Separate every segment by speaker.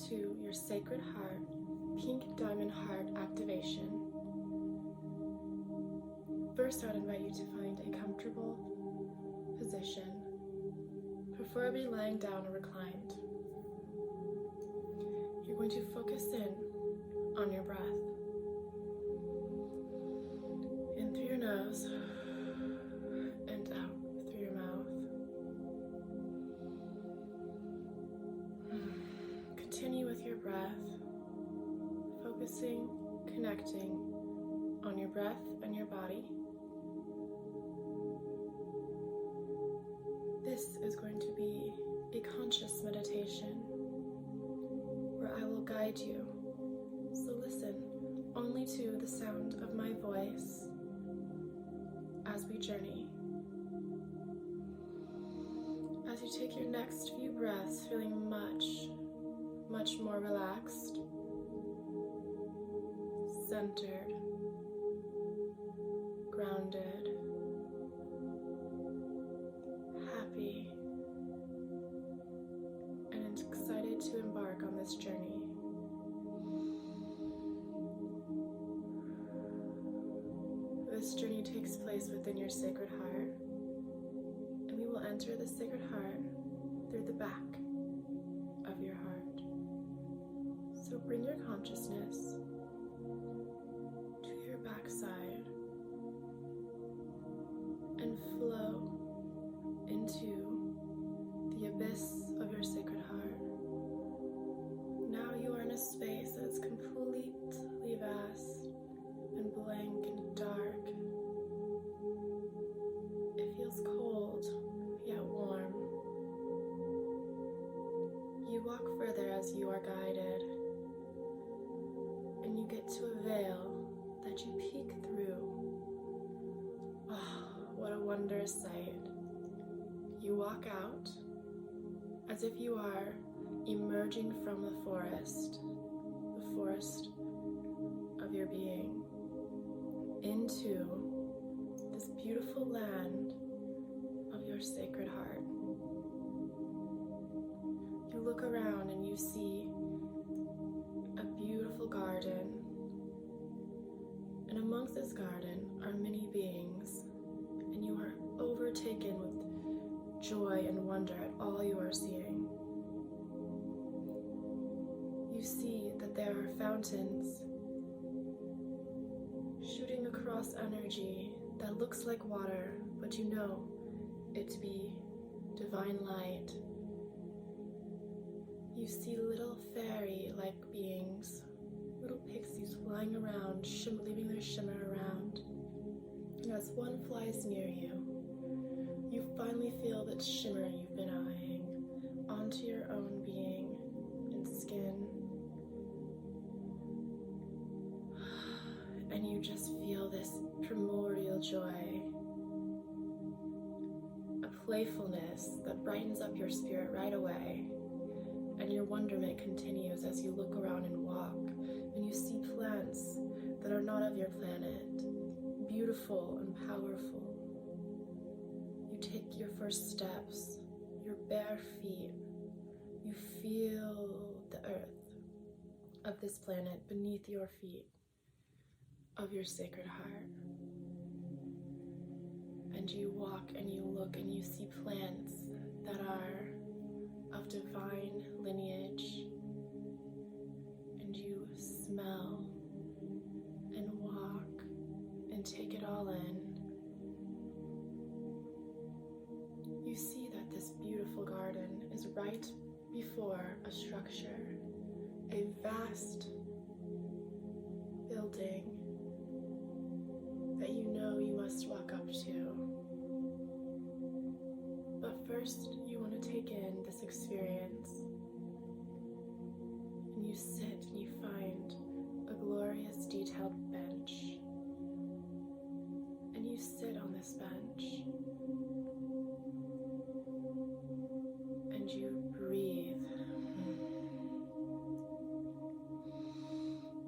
Speaker 1: to your Sacred Heart Pink Diamond Heart activation. First, I would invite you to find a comfortable position, preferably lying down or reclined. You're going to focus in on your breath. In through your nose and out through your mouth. Continue with your breath, focusing, connecting on your breath and your body. This is going to be a conscious meditation where I will guide you. So listen only to the sound of my voice as we journey. As you take your next few breaths, feeling much more relaxed, centered, grounded, happy, and excited to embark on this journey. This journey takes place within your Sacred Heart, and we will enter the Sacred Heart through the back of your heart. So bring your consciousness to your backside and flow into the abyss of your Sacred Heart. Now you are in a space that is completely vast and blank and dark. It feels cold, yet warm. You walk further as you are guided, and you get to a veil that you peek through. Oh, what a wondrous sight. You walk out as if you are emerging from the forest of your being, into this beautiful land of your Sacred Heart. You look around and you see a beautiful garden, and amongst this garden are many beings, and you are overtaken with joy and wonder at all you are seeing. You see that there are fountains shooting across energy that looks like water, but you know it to be divine light. You see little fairy-like beings, little pixies flying around, leaving their shimmer around. And as one flies near you, you finally feel that shimmer you've been eyeing onto your own being and skin. And you just feel this primordial joy, a playfulness that brightens up your spirit right away. And your wonderment continues as you look around and walk, and you see plants that are not of your planet, beautiful and powerful. You take your first steps, your bare feet. You feel the earth of this planet beneath your feet, of your Sacred Heart. And you walk and you look and you see plants that are of divine lineage, and you smell and walk and take it all in. You see that this beautiful garden is right before a structure, a vast building that you know you must walk up to. But first, you want to take in this experience. And you sit and you find a glorious detailed bench. And you sit on this bench. And you breathe.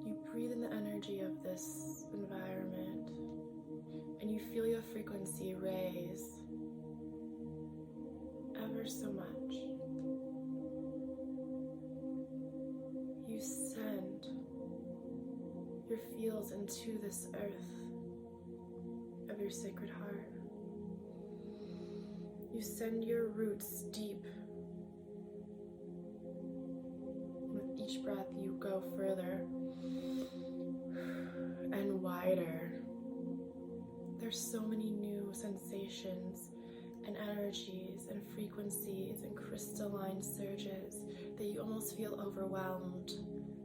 Speaker 1: You breathe in the energy of this environment. And you feel your frequency raise ever so much. feels into this earth of your Sacred Heart. You send your roots deep. With each breath, you go further and wider. There's so many new sensations and energies and frequencies and crystalline surges that you almost feel overwhelmed.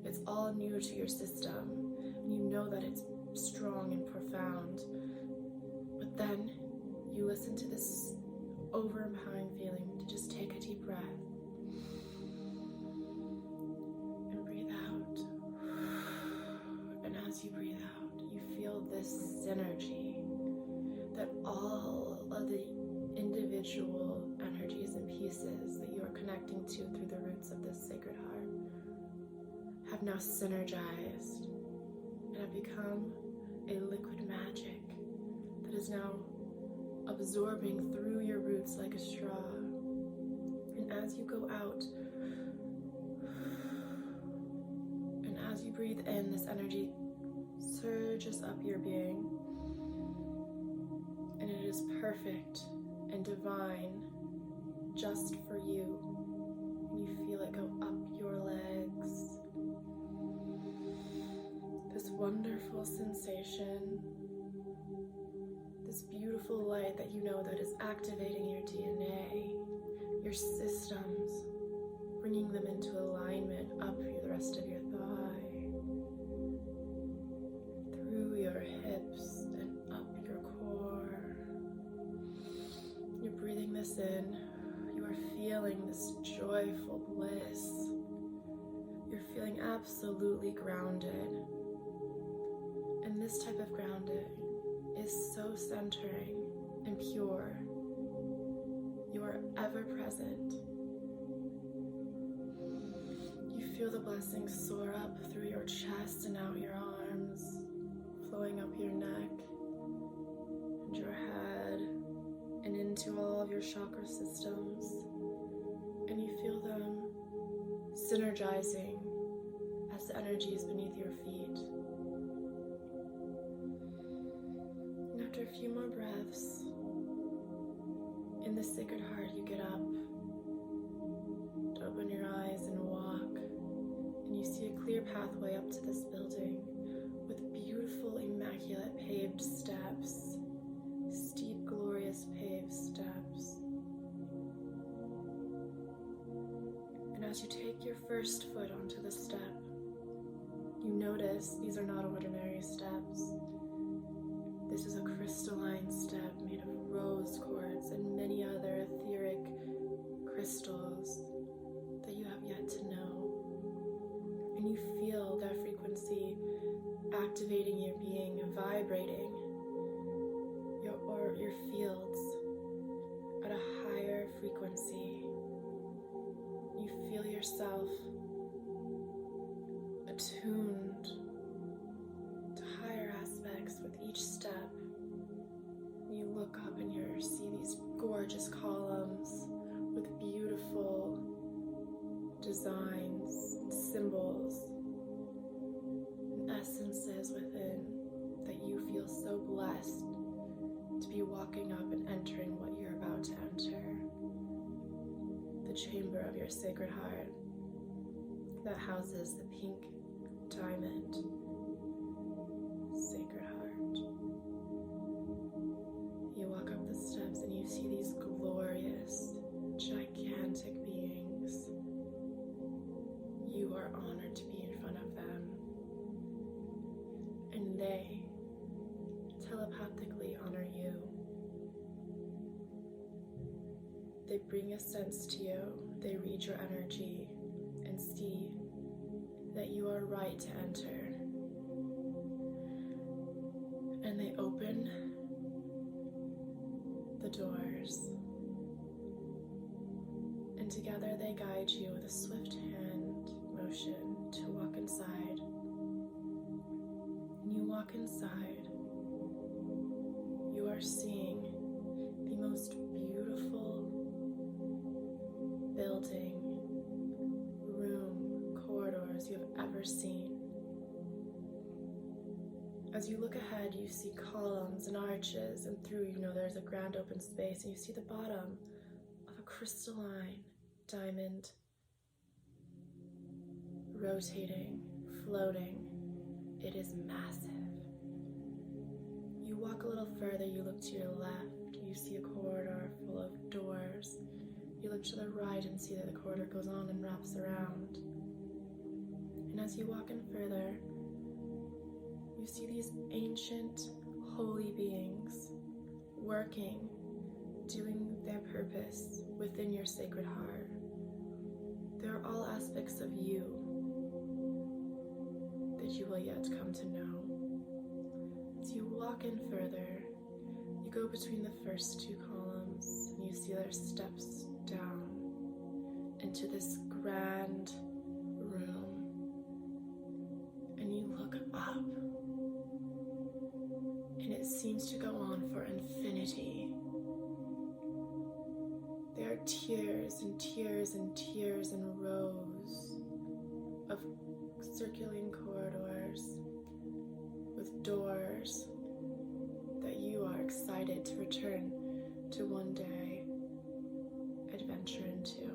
Speaker 1: It's all new to your system, and you know that it's strong and profound. But then you listen to this overempowering feeling to just take a deep breath and breathe out. And as you breathe out, you feel this synergy that all of the individual energies and pieces that you are connecting to through the roots of this Sacred Heart have now synergized and have become a liquid magic that is now absorbing through your roots like a straw. And as you go out, and as you breathe in, this energy surges up your being, and it is perfect and divine just for you. And you feel it go up your legs. This wonderful sensation, this beautiful light that you know that is activating your DNA, your systems, bringing them into alignment up the rest of your thigh, through your hips and up your core. You're breathing this in. You are feeling this joyful bliss. You're feeling absolutely grounded. And this type of grounding is so centering and pure. You are ever present. You feel the blessings soar up through your chest and out your arms, flowing up your neck and your head and into all of your chakra systems. And you feel them synergizing as the energy is beneath your feet. And after a few more breaths, in the Sacred Heart, you get up to open your eyes and walk, and you see a clear pathway up to this building with beautiful, immaculate paved steps, steep, glorious paved steps. And as you take your first foot onto the step, you notice these are not ordinary steps. This is a crystalline step made of rose quartz and many other etheric crystals that you have yet to know. And you feel that frequency activating your being and vibrating your fields at a higher frequency. You feel yourself attuned to higher aspects with each step. You look up and you see these gorgeous columns with beautiful designs, symbols, and essences within that you feel so blessed to be walking up and entering what you're about to enter. The chamber of your Sacred Heart that houses the pink diamond Sacred Heart. You walk up the steps and you see these glorious, gigantic beings. You are honored to be in front of them. And they telepathically honor you. They bring a sense to you. They read your energy and see that you are right to enter. And they open the doors. And together they guide you with a swift hand motion to walk inside. And you walk inside. You are seeing the most beautiful building, room, corridors you have ever seen. As you look ahead, you see columns and arches, and through, there's a grand open space, and you see the bottom of a crystalline diamond, rotating, floating. It is massive. You walk a little further, you look to your left, you see a corridor full of doors. You look to the right and see that the corridor goes on and wraps around. And as you walk in further, you see these ancient, holy beings working, doing their purpose within your sacred heart. They are all aspects of you that you will yet come to know. As you walk in further, you go between the first two columns and you see there's steps down into this grand room, and you look up and it seems to go on for infinity. There are tiers and tiers and tiers and rows of circulating corridors with doors that you are excited to return to one day adventure into,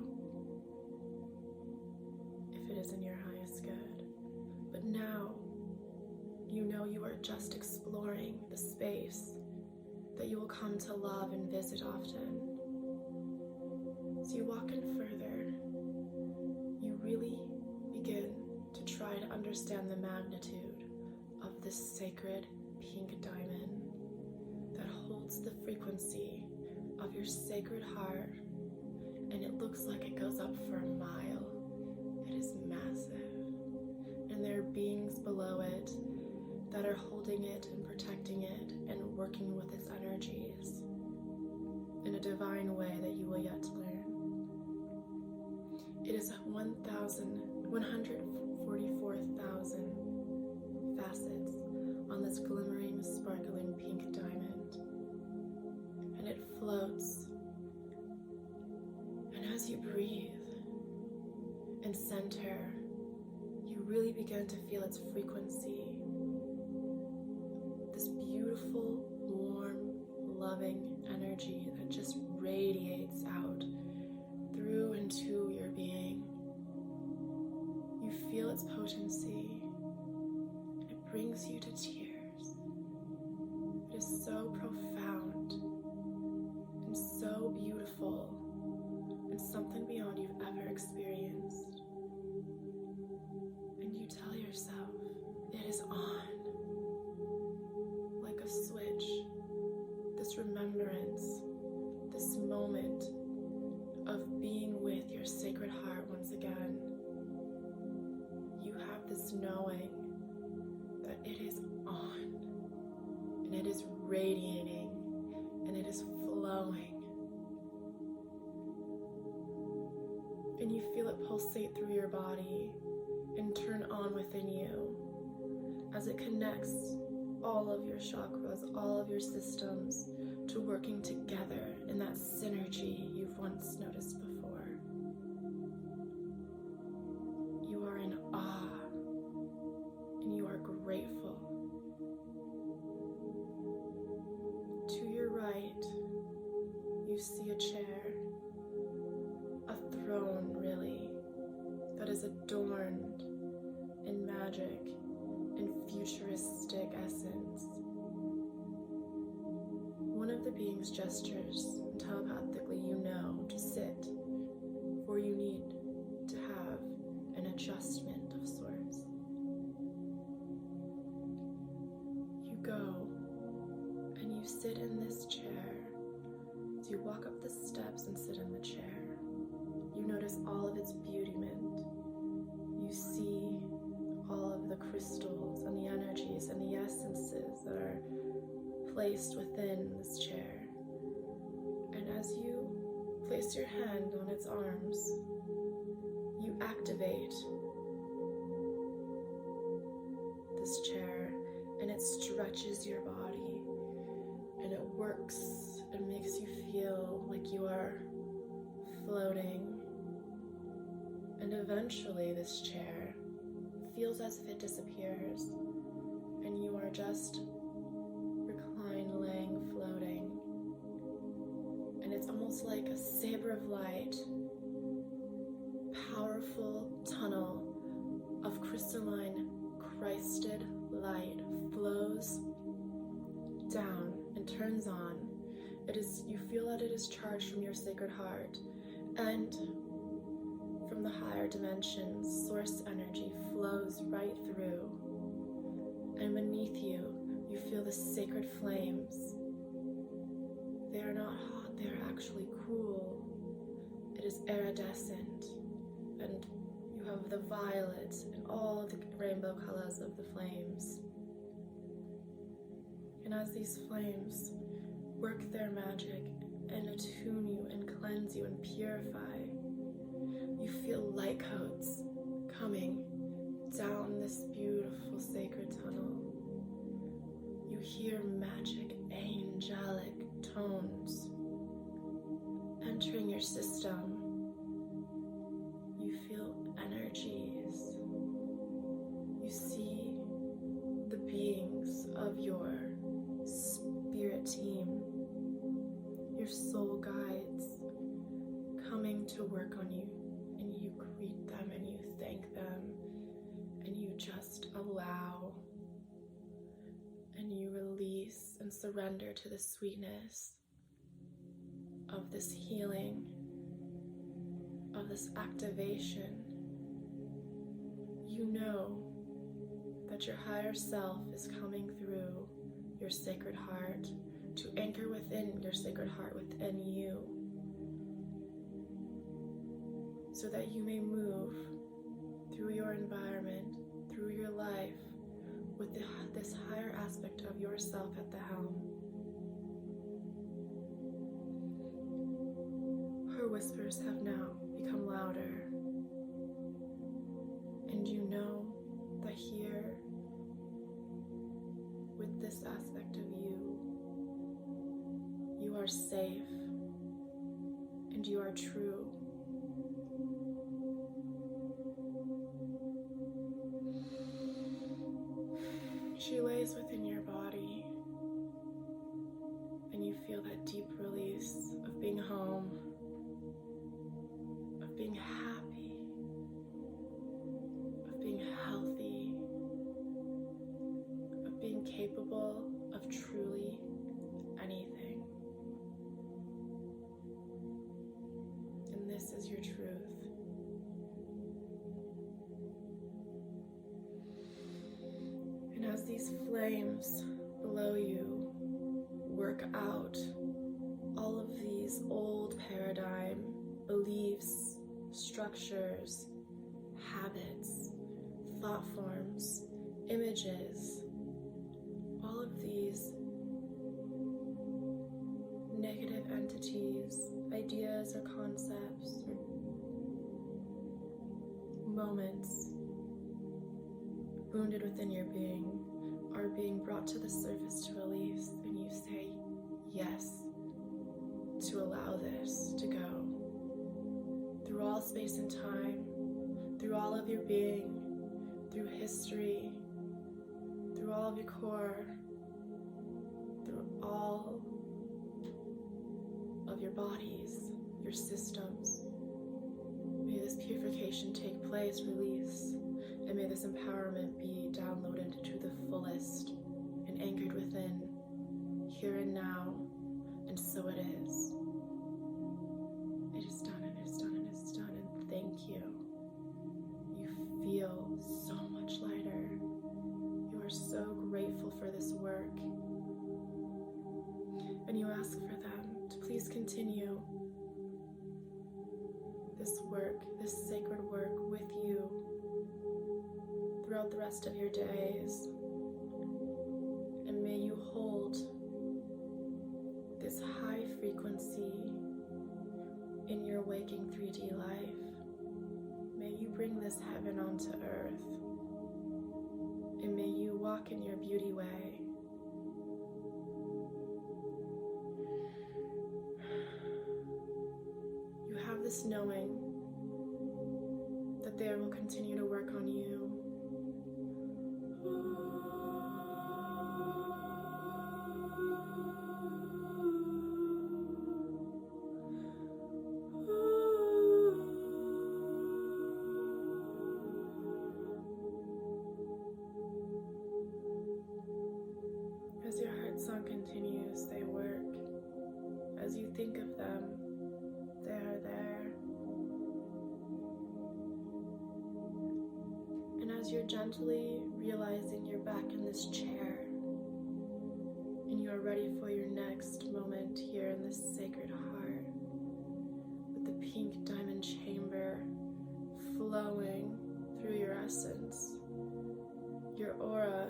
Speaker 1: if it is in your highest good. But now, you know you are just exploring the space that you will come to love and visit often. As you walk in further, you really begin to try to understand the magnitude of this sacred pink diamond that holds the frequency of your sacred heart, and it looks like it goes up for a mile. It is massive, and there are beings below it that are holding it and protecting it and working with its energies in a divine way that you will yet learn. It is 144,000 facets on this glimmering, sparkling pink diamond, and it floats. And as you breathe and center, you really begin to feel its frequency. This beautiful, warm, loving energy that just radiates out through into your being. You feel its potency. It brings you to tears. It is so profound and so beautiful and something beyond you've ever experienced. And you tell yourself, it is on. Like a switch, this remembrance, this moment of being with your sacred heart once again. You have this knowing that it is on, and it is radiating, and it is flowing. And you feel it pulsate through your body and turn on within you as it connects all of your chakras, all of your systems to working together in that synergy you've once noticed before. You are in awe and you are grateful. To your right, you see a chair, a throne really, that is adorned in magic and futuristic essence. One of the being's gestures, and telepathically you know to sit, for you need to have an adjustment of sorts. You go and you sit in this chair. As you walk up the steps and sit in the chair, you notice all of its beautiment. You see all of the crystals and the energies and the essences that are placed within this chair. And as you place your hand on its arms, you activate this chair, and it stretches your body, and it works and makes you feel like you are floating. And eventually this chair feels as if it disappears, and you are just reclined, laying, floating. And it's almost like a saber of light, powerful tunnel of crystalline, Christed light flows down and turns on. You feel that it is charged from your sacred heart, and from the higher dimensions, source energy flows right through. And beneath you, you feel the sacred flames. They are not hot, they are actually cool. It is iridescent, and you have the violet and all the rainbow colors of the flames. And as these flames work their magic and attune you and cleanse you and purify, you feel light coats coming down this beautiful sacred tunnel. You hear magic, angelic tones entering your system. You feel energies. You see the beings of your spirit team, your soul guides, coming to work on you, and you greet them and you thank them, and you just allow, and you release and surrender to the sweetness of this healing, of this activation. You know that your higher self is coming through your sacred heart to anchor within your sacred heart within you, so that you may move through your environment, through your life, with this higher aspect of yourself at the helm. Her whispers have now become louder, and you know that here, with this aspect of you, you are safe and you are true. She lays within your body, and you feel that deep release of being home, of being happy, of being healthy, of being capable of truly anything. And this is your truth. And as these flames below you work out all of these old paradigm beliefs, structures, habits, thought forms, images, all of these negative entities, ideas or concepts or moments wounded within your being are being brought to the surface to release, and you say yes to allow this to go through all space and time, through all of your being, through history, through all of your core, through all of your bodies, your systems. May this purification take place, release, and may this empowerment be downloaded to the fullest and anchored within, here and now, and so it is. It is done, and it's done, and it's done, and thank you. You feel so much lighter. You are so grateful for this work. And you ask for them to please continue this work, this sacred work with you throughout the rest of your days. And may you hold this high frequency in your waking 3D life. May you bring this heaven onto earth. And may you walk in your beauty way. You have this knowing that they will continue to work on you. as you're gently realizing you're back in this chair and you are ready for your next moment here in this sacred heart with the pink diamond chamber flowing through your essence, your aura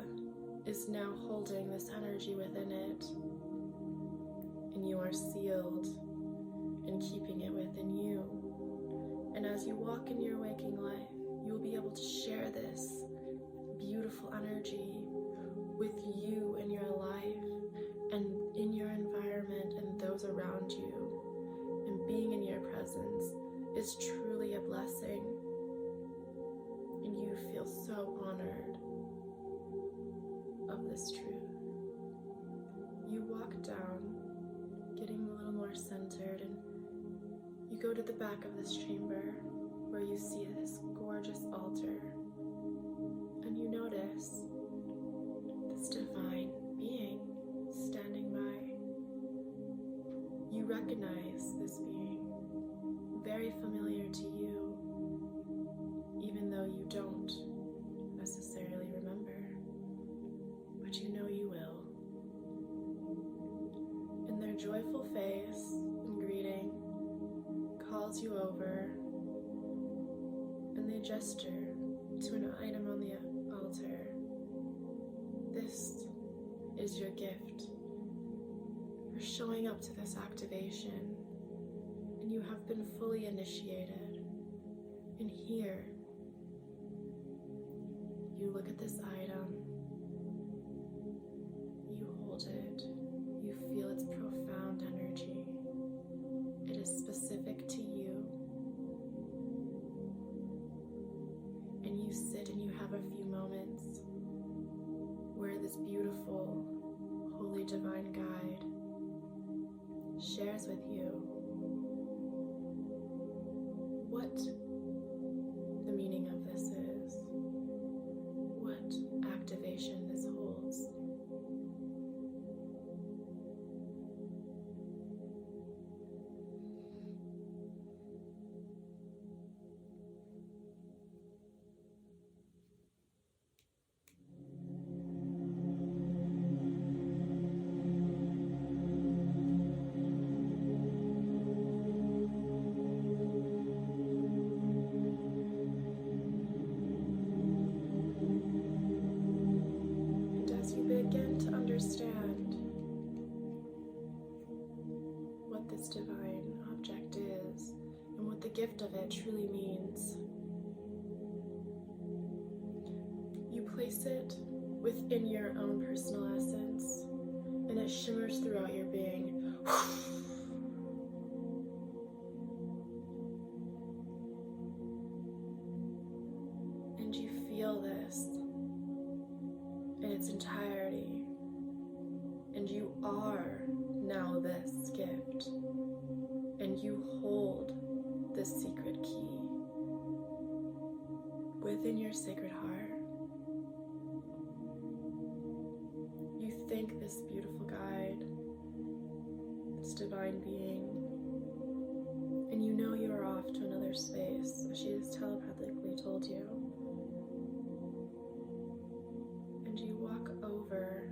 Speaker 1: is now holding this energy within it, and you are sealed in keeping it within you. And as you walk in your waking life, you will be able to share this beautiful energy with you in your life and in your environment and those around you. And being in your presence is truly a blessing, and you feel so honored of this truth. You walk down, getting a little more centered, and you go to the back of this chamber where you see this gorgeous altar, and you notice this divine being standing by. You recognize this being, very familiar to you, even though you don't necessarily remember, but you know you will. And their joyful face and greeting calls you over, and they gesture to an item on the altar. This is your gift for showing up to this activation, and you have been fully initiated. And here, you look at this item, you hold it, you feel its profound energy. It is specific to you. And you sit and you have a few moments where this beautiful, holy divine guide shares with you what the meaning of this is, what activation this holds. Begin to understand what this divine object is and what the gift of it truly means. You place it within your own personal essence, and it shimmers throughout your being. And you feel this in its entirety, and you are now this gift, and you hold this secret key within your sacred heart. You thank this beautiful guide, this divine being, and you know you are off to another space, as she has telepathically told you. And you walk over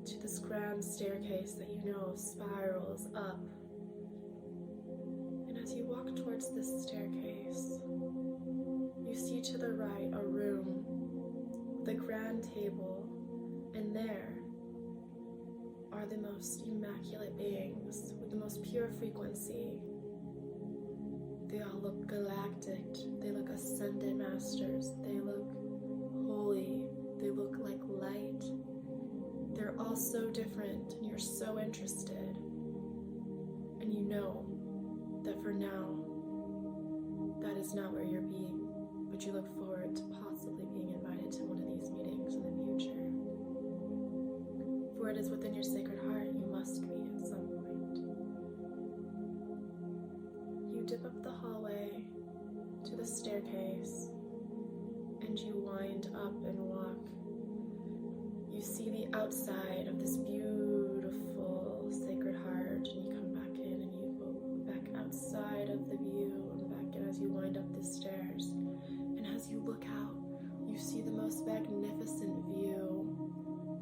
Speaker 1: to this grand staircase that you know spirals up. And as you walk towards this staircase, you see to the right a room with a grand table, and there are the most immaculate beings with the most pure frequency. They all look galactic, they look ascended masters, they look holy, they look like light. They're all so different, and you're so interested. And you know that for now, that is not where you're being, but you look forward to possibly being invited to one of these meetings in the future. For it is within your sacred heart you must be at some point. You dip up the hallway to the staircase, and you wind up and walk. You see the outside of this beautiful sacred heart, and you come back in and you go back outside of the view and back in as you wind up the stairs. And magnificent view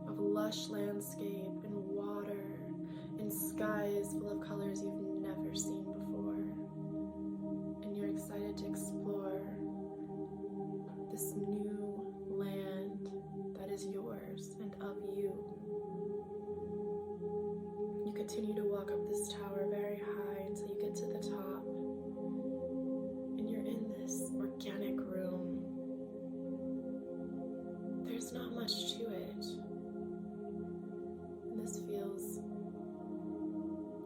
Speaker 1: of lush landscape and water and skies full of colors you've never seen before. And you're excited to explore this new land that is yours and of you. You continue to walk up this tower very high until you get to the top. And you're in this organic room. There's not much to it. And this feels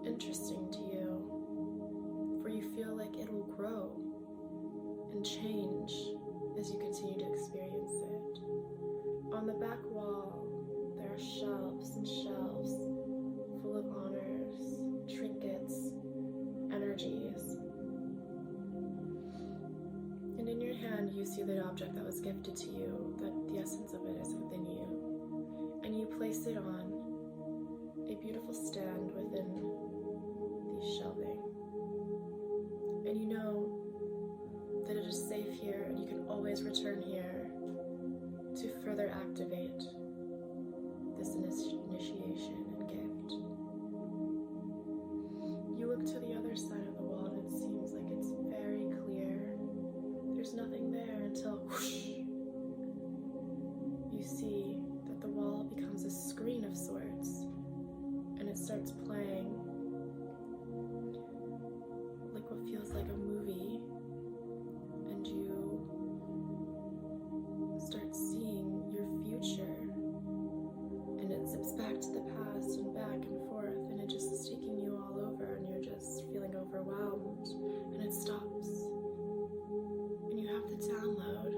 Speaker 1: interesting to you, for you feel like it will grow and change as you continue to experience it. On the back wall, there are shelves and shelves full of honors, trinkets, energies. And in your hand, you see the object that was gifted to you, that the essence of it is within you. And you place it on a beautiful stand within the shelving. And you know that it is safe here and you can always return here to further activate this initiation and gift. You look to the other side of the wall and it seems like it's very clear. There's nothing there until whoosh, you see that the wall becomes a screen of sorts and it starts playing like what feels like a movie, and you start seeing your future, and it zips back to the past and back and forth, and it just is taking you all over, and you're just feeling overwhelmed, and it stops, and you have to download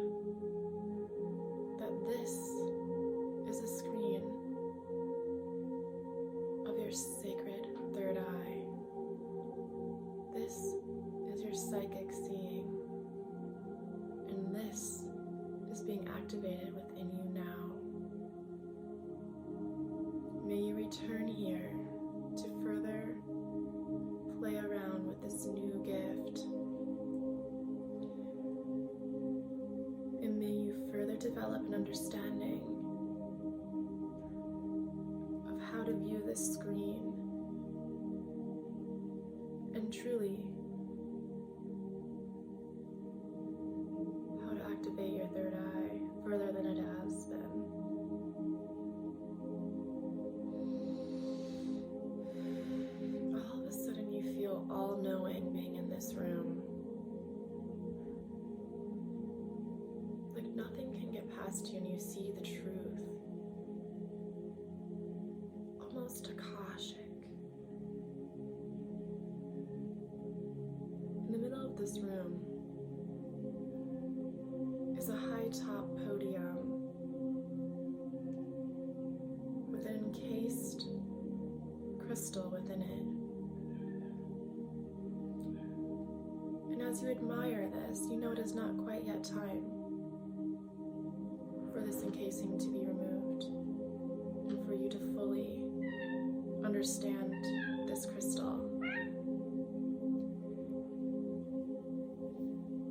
Speaker 1: that this is a screen of your sacred third eye. This is your psychic seeing, and this is being activated within you now. May you return here to further play around with this new gift, and may you further develop an understanding of how to view this screen and truly how to activate your third eye further than it has been. All of a sudden you feel all-knowing being in this room. Like nothing can get past you and you see the truth. Almost Akashic. In the middle of this room is a high-top podium with an encased crystal within it. And as you admire this, you know it is not quite yet time for this encasing to be removed and for you to fully understand this crystal.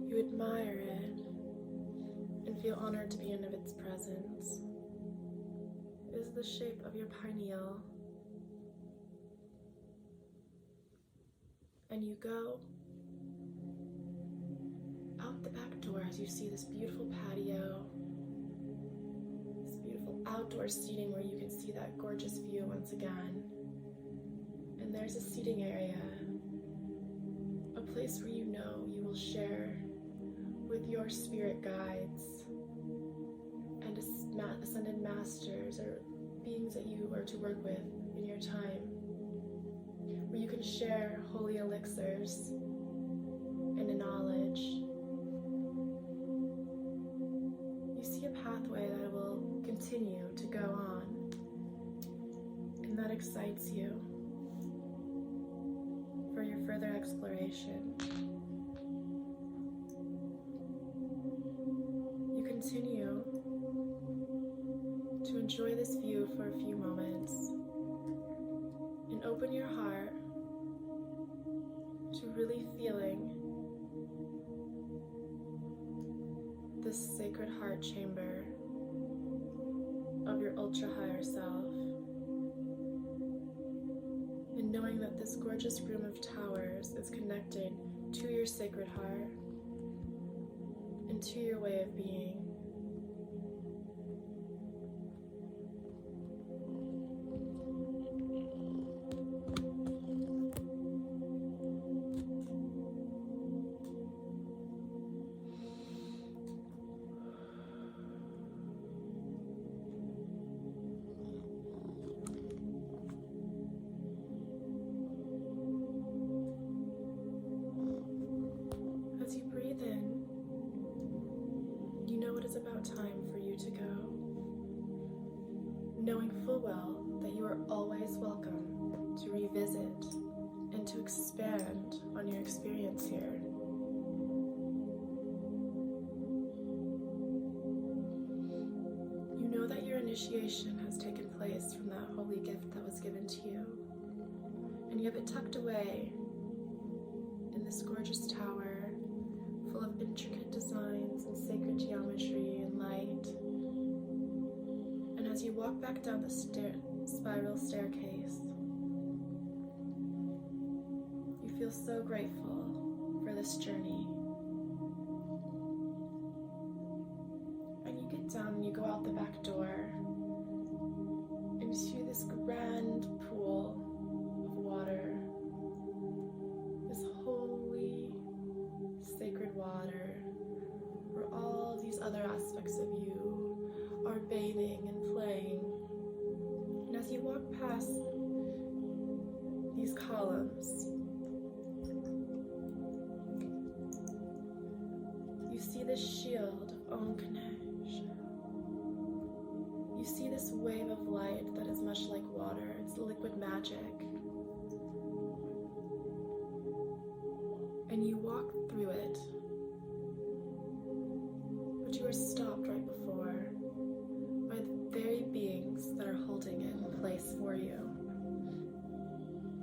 Speaker 1: You admire it and feel honored to be in its presence. It is the shape of your pineal. And you go out the back door as you see this beautiful patio, this beautiful outdoor seating where you can see that gorgeous view once again. And there's a seating area, a place where you know you will share with your spirit guides and ascended masters or beings that you are to work with in your time, where you can share holy elixirs and knowledge. You see a pathway that will continue to go on, and that excites you for your further exploration. You continue to enjoy this view for a few moments and open your heart to really feeling this sacred heart chamber your ultra higher self. And knowing that this gorgeous room of towers is connected to your sacred heart and to your way of being. As you breathe in, you know it is about time for you to go, knowing full well that you are always welcome to revisit and to expand on your experience here. You know that your initiation has taken place from that holy gift that was given to you, and you have it tucked away in this gorgeous tower full of intricate designs and sacred geometry and light. And as you walk back down the spiral staircase, you feel so grateful for this journey. And you get down and you go out the back door and you see this grand pool of water, this holy, sacred water, where all these other aspects of you are bathing and playing. And as you walk past these columns, you see this shield of Om Ganesh. You see this wave of light that is much like water. It's liquid magic. And you walk through it, but you are stopped right before by the very beings that are holding it in place for you.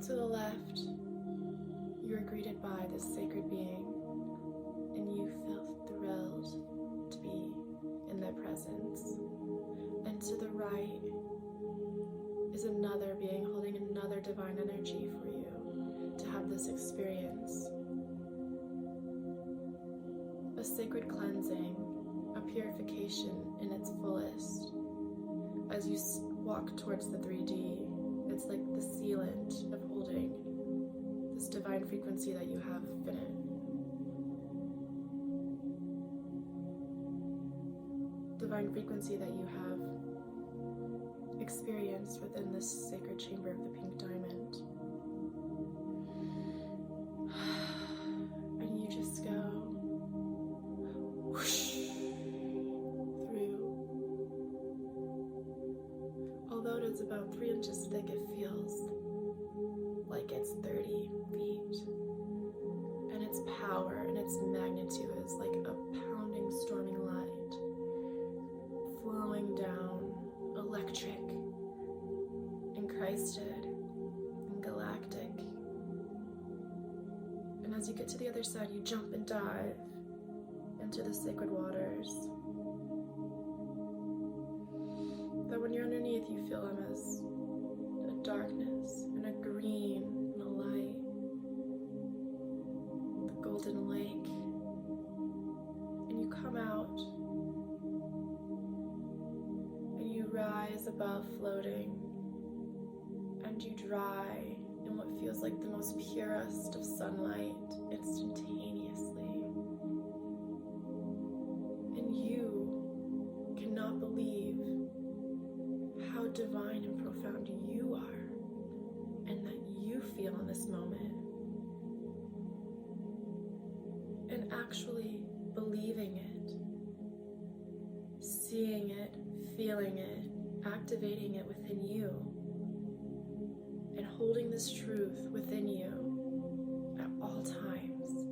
Speaker 1: To the left, you are greeted by this sacred being, and you feel thrilled to be in their presence. And to the right is another being holding another divine energy for you to have this experience. A sacred cleansing, a purification in its fullest. As you walk towards the 3D, it's like the sealant of holding this divine frequency that you have within it. Divine frequency that you have experienced within this sacred chamber of the pink diamond. And you just go whoosh through. Although it is about 3 inches thick, it feels like it's 30 feet. And its power and its magnitude is like a pounding, storming light flowing down, electric, and Christed, and galactic. And as you get to the other side, you jump and dive into the sacred waters. That when you're underneath, you feel them as a darkness, and a green, and a light. The golden lake. And you come out, and you rise above floating, and you dry in what feels like the most purest of sunlight instantaneously. And you cannot believe how divine and profound you are, and that you feel in this moment. And actually believing it, seeing it, feeling it, activating it within you, and holding this truth within you at all times.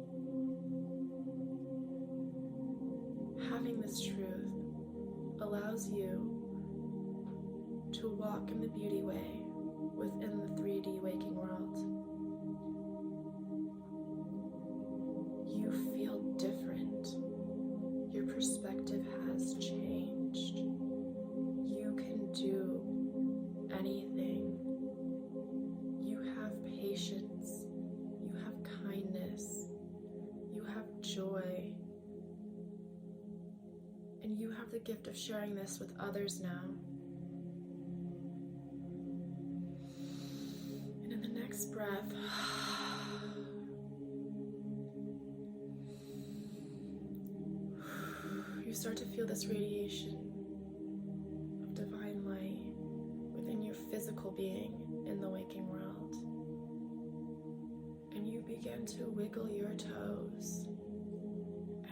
Speaker 1: Having this truth allows you to walk in the beauty way within the 3D waking world. You feel different. Your perspective has changed. You can do have the gift of sharing this with others now. And in the next breath, you start to feel this radiation of divine light within your physical being in the waking world. And you begin to wiggle your toes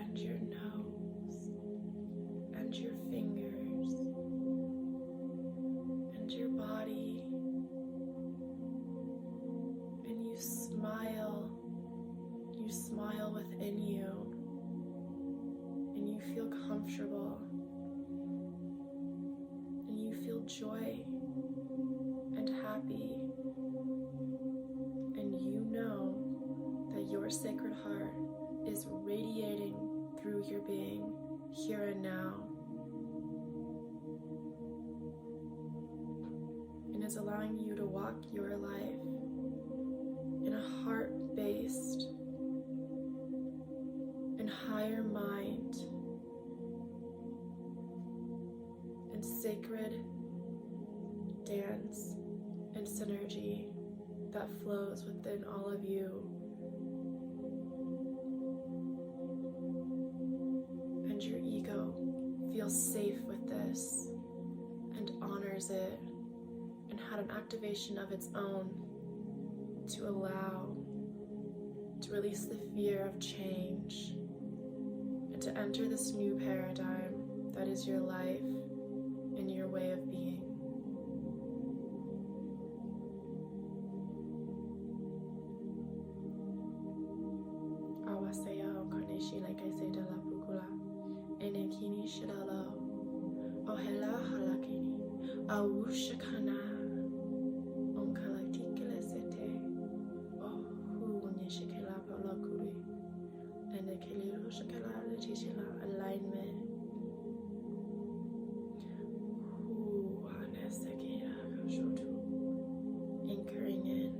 Speaker 1: and your nose and your fingers and your body, and you smile within you, and you feel comfortable, and you feel joy and happy, and you know that your Sacred Heart is radiating through your being here and now, and is allowing you to walk your life in a heart-based and higher mind and sacred dance and synergy that flows within all of you. And your ego feels safe with this and honors it, and had an activation of its own to allow, to release the fear of change, and to enter this new paradigm that is your life and your way of being. Awasaya okaneshi like I said la pukula enekini shidalo ohela halakini awushakana onkalatikele sete ohu nyeshikela palakuri enekeli shakala letishila alignment hu anesekea kashotu, anchoring in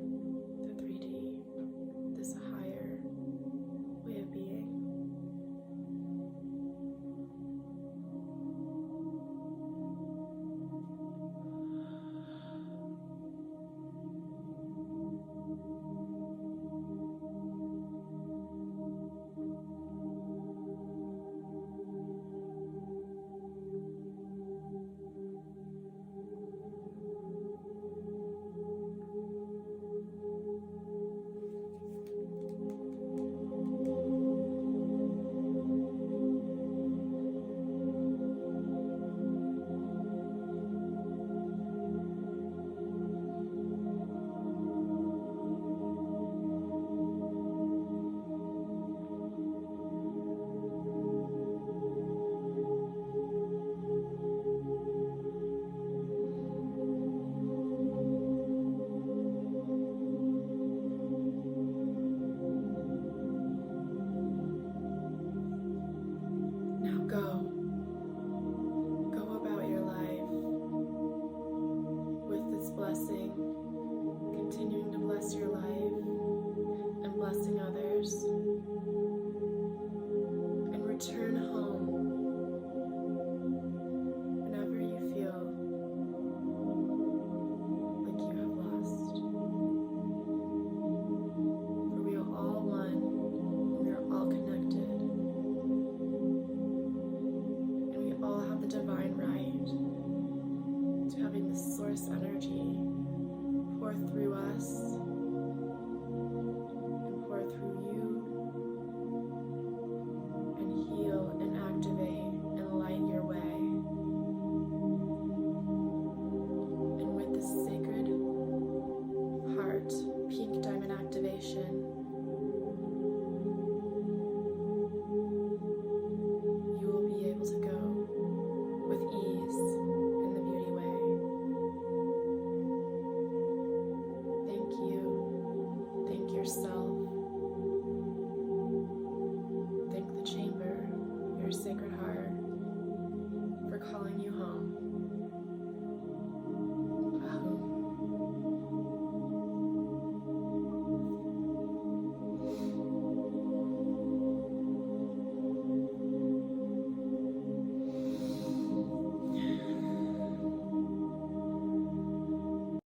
Speaker 1: the 3D, this higher way of being. Go about your life with this blessing, continuing to bless your life and blessing others.